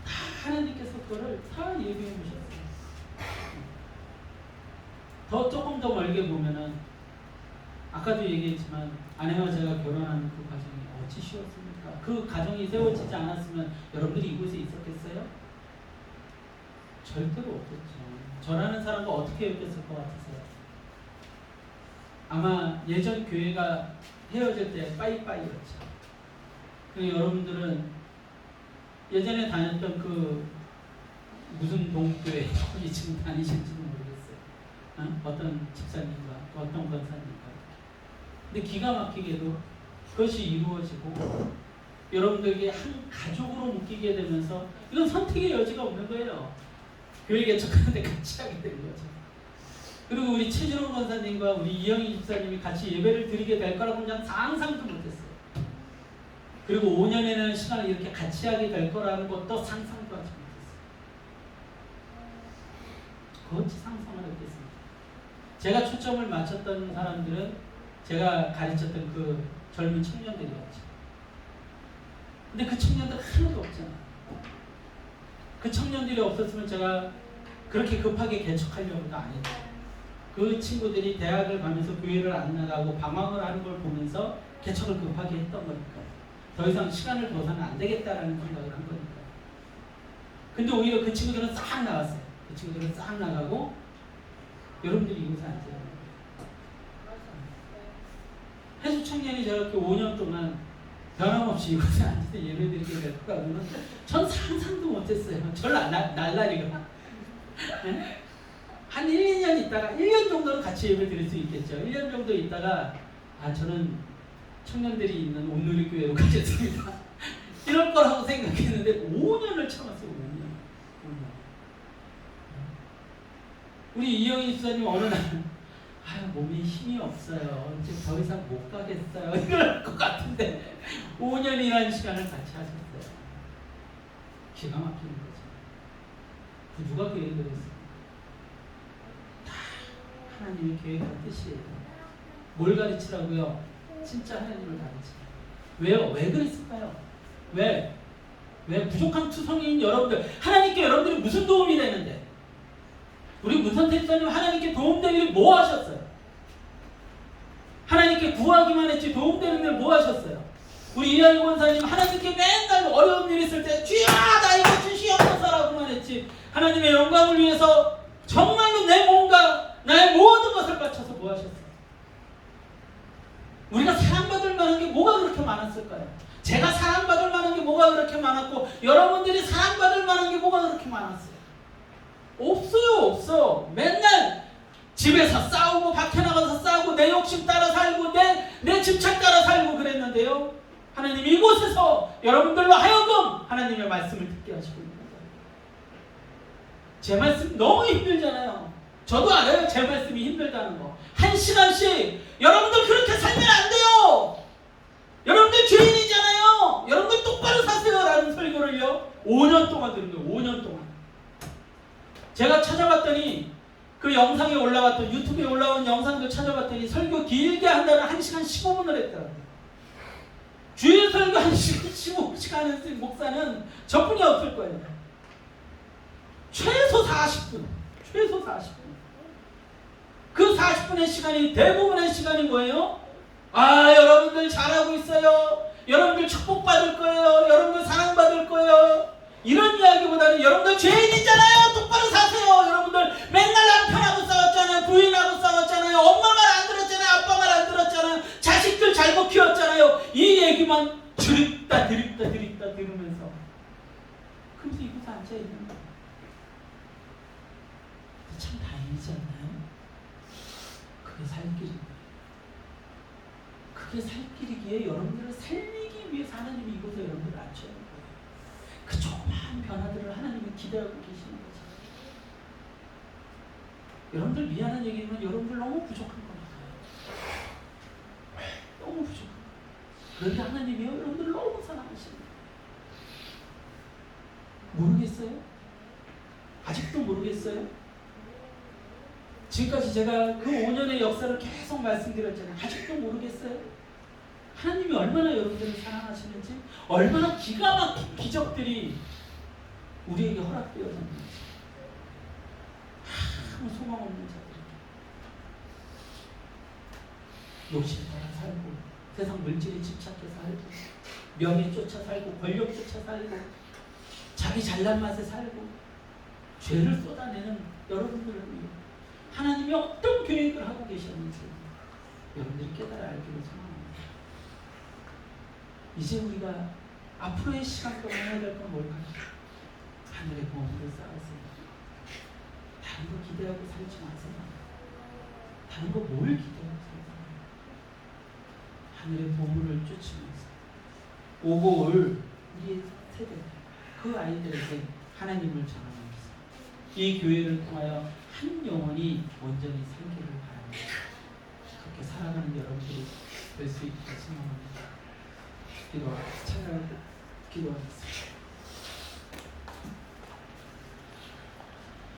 다 하나님께서 그거를 다 예비해 주셨어요. 조금 더 멀게 보면은 아까도 얘기했지만 아내와 제가 결혼하는 그 과정이 어찌 쉬웠습니까? 그 가정이 세워지지 않았으면 여러분들이 이곳에 있었겠어요? 절대로 없겠죠. 저라는 사람과 어떻게 엮였을 것 같으세요? 아마 예전 교회가 헤어질 때 빠이빠이였죠. 그리고 여러분들은 예전에 다녔던 그 무슨 동교회 거기 지금 다니실지는 모르겠어요. 어떤 집사님과 어떤 권사님과. 근데 기가 막히게도 그것이 이루어지고 여러분들에게 한 가족으로 묶이게 되면서 이건 선택의 여지가 없는 거예요. 교회 개척하는데 같이 하게 된 거죠. 그리고 우리 최진원 권사님과 우리 이영희 집사님이 같이 예배를 드리게 될 거라고 그냥 상상도 못했어요. 그리고 5년이라는 시간을 이렇게 같이 하게 될 거라는 것도 상상도 하지 못했어요. 어찌 상상을 했겠습니까? 제가 초점을 맞췄던 사람들은 제가 가르쳤던 그 젊은 청년들이었죠. 근데 그 청년들 하나도 없잖아요. 그 청년들이 없었으면 제가 그렇게 급하게 개척하려고도 안 했죠. 그 친구들이 대학을 가면서 교회를 안 나가고 방황을 하는 걸 보면서 개척을 급하게 했던 거니까요. 더 이상 시간을 둬서는 안 되겠다라는 생각을 한 거니까요. 근데 오히려 그 친구들은 싹 나갔어요. 그 친구들은 싹 나가고 여러분들이 이곳에 앉아요. 해수 청년이 저렇게 5년 동안 변함없이 이곳에 앉아서 예배드리게 될 거라고는 전 상상도 못했어요. 저를 날라리가. 한 1, 2년 있다가 1년 정도는 같이 예배 드릴 수 있겠죠. 1년 정도 있다가 저는 청년들이 있는 온누리교회로 가겠습니다. 이럴 거라고 생각했는데 5년을 참았어요. 5년. 우리 이영희 집사님 어느 날 몸에 힘이 없어요. 이제 더 이상 못 가겠어요. 이럴 것 같은데 5년이라는 시간을 같이 하셨어요. 기가 막히는 거죠. 그 누가 계획을 했어요? 다 하나님의 계획한 뜻이에요. 뭘 가르치라고요? 진짜 하나님을 가르치라. 왜요? 왜 그랬을까요? 왜 부족한 투성이인 여러분들, 하나님께 여러분들이 무슨 도움이 되는데? 우리 문선태 집사님 하나님께 도움되기를 뭐 하셨어요? 하나님께 구하기만 했지 도움되는 일 뭐 하셨어요? 우리 이하이 권사님 하나님께 맨날 어려운 일 있을 때 주여 나 이거 주시옵소서라고만 했지 하나님의 영광을 위해서 정말로 내 몸과 나의 모든 것을 바쳐서 뭐 하셨어요? 우리가 사랑받을 만한 게 뭐가 그렇게 많았을까요? 제가 사랑받을 만한 게 뭐가 그렇게 많았고 여러분들이 사랑받을 만한 게 뭐가 그렇게 많았어요? 없어요. 없어. 맨날 집에서 싸우고 밖에 나가서 싸우고 내 욕심 따라 살고 내 집착 따라 살고 그랬는데요. 하나님 이곳에서 여러분들로 하여금 하나님의 말씀을 듣게 하시고 있는 거예요. 제 말씀 너무 힘들잖아요. 저도 알아요. 제 말씀이 힘들다는 거. 1시간씩 여러분들 그렇게 살면 안 돼요. 여러분들 죄인이잖아요. 여러분들 똑바로 사세요 라는 설교를요 5년 동안 들은 거예요. 5년 동안. 제가 찾아봤더니 그 영상에 올라왔던 유튜브에 올라온 영상도 찾아봤더니 설교 길게 한다는 1시간 15분을 했더라고요. 주일 설교 1시간 15분씩 하는 목사는 저뿐이 없을 거예요. 최소 40분. 최소 40분. 그 40분의 시간이 대부분의 시간이 뭐예요? 여러분들 잘하고 있어요. 여러분들 축복받을 거예요. 여러분들 사랑받을 거예요. 이런 이야기보다는 여러분들 죄인이잖아요. 똑바로 사세요. 여러분들 맨날 남편하고 싸웠잖아요. 부인하고 싸웠잖아요. 엄마 말 안 들었잖아요. 아빠 말 안 들었잖아요. 자식들 잘못 키웠잖아요. 이 얘기만 드립다 들으면서 그래서 이곳에 앉아있는 거예요. 참 다행이지 않나요? 그게 살 길입니다. 그게 살 길이기에 여러분들을 살리기 위해서 하나님이 이곳에 여러분들을 앉혀야 합니다. 그 조그마한 변화들을 하나님은 기대하고 계시는 거죠. 여러분들 미안한 얘기지만 여러분들 너무 부족한 겁니다. 너무 부족한 거예요. 그런데 하나님이 여러분들을 너무 사랑하십니다. 모르겠어요? 아직도 모르겠어요? 지금까지 제가 그 5년의 역사를 계속 말씀드렸잖아요. 아직도 모르겠어요? 하나님이 얼마나 여러분들을 사랑하시는지, 얼마나 기가 막힌 기적들이 우리에게 허락되어졌는지. 아무 소망 없는 자들, 욕심 따라 살고, 세상 물질에 집착해 살고, 명예 쫓아 살고, 권력 쫓아 살고, 자기 잘난 맛에 살고, 죄를 쏟아내는 여러분들을 위해 하나님이 어떤 계획을 하고 계셨는지 여러분들이 깨달아 알기를 소망합니다. 이제 우리가 앞으로의 시간 동안 해야 될 건 뭘까요? 하늘의 보물을 쌓으세요. 다른 거 기대하고 살지 마세요. 다른 거 뭘 기대하고 살세요? 하늘의 보물을 쫓으면서 오고 올 우리의 세대, 그 아이들에게 하나님을 전하면서 이 교회를 통하여 한 영혼이 온전히 살기를 바랍니다. 그렇게 살아가는 여러분들이 될 수 있도록 소망합니다. 찬양하고 기도하겠습니다.